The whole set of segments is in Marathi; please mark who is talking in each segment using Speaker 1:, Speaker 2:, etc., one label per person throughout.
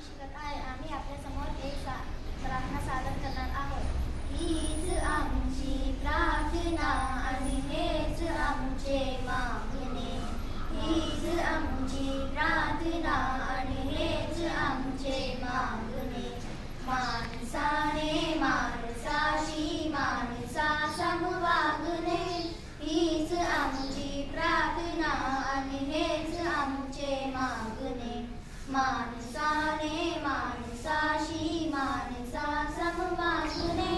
Speaker 1: शिकत आहे. आम्ही आपल्यासमोर एक प्रार्थना सादर करणार आहोत. हीच आमची प्रार्थना आणि हेच आमचे मागणे. हीच आमची प्रार्थना आणि हेच आमचे मागणे. माणसाने माणसाशी माणसा समवागणे. हीच आमची प्रार्थना आणि हेच आमचे मागणे. माणसाने माणसाशी माणसा समवागणे.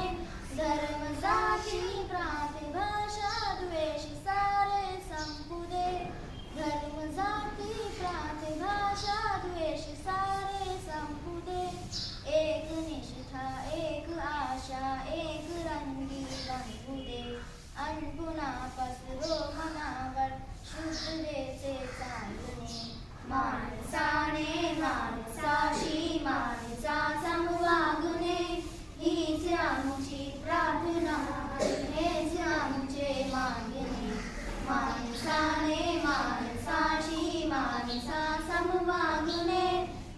Speaker 1: धर्म जाती प्रांत भाषा द्वेष सारे संपू दे. धर्म जाती प्रांत भाषा द्वेष सारे संपू दे. एक निष्ठा एक आशा एक रंगी रंगू दे. अनपुना पसरो मनावर शुद्धतेचे चांदणे. माणसाने माणसाशी माणसा समवागणे. हीच आमची प्रार्थना हेच आमचे मागणे. माणसाने माणसाशी माणसा समवागणे.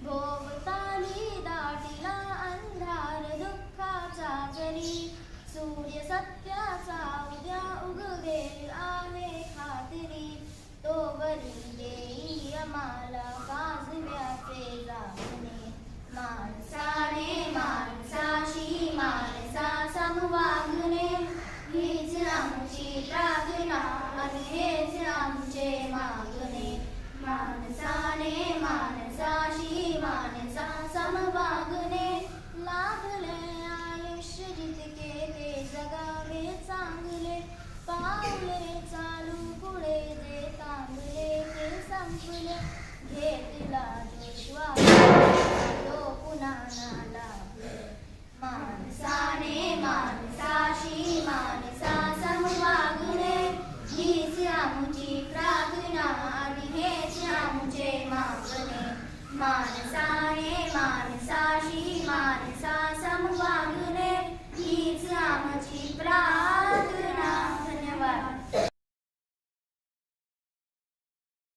Speaker 1: भोवताली दाटिला अंधार दुःखाचा जरी. सूर्य सत्याचा उद्या उगवेल आहे खात्री. तोवरी देई आम्हाला काजव्याचे जागणे. माणसाने माणसाशी माणसा समवागणे. हीच आमची प्रार्थना आणि हेच आमचे मागणे. माणसाने माणसाशी माणसा समवागणे. लाभले आयुष्य जितके ते जगावे चांगले. पावले चालू पुढे जे तांबले ते संपले. घेतला जो श्वास तो पुन्हा ना लाभले. माणसाने माणसाशी माणसा समवागणे. हीच आमची प्रार्थना आणि हेच आमचे मागणे.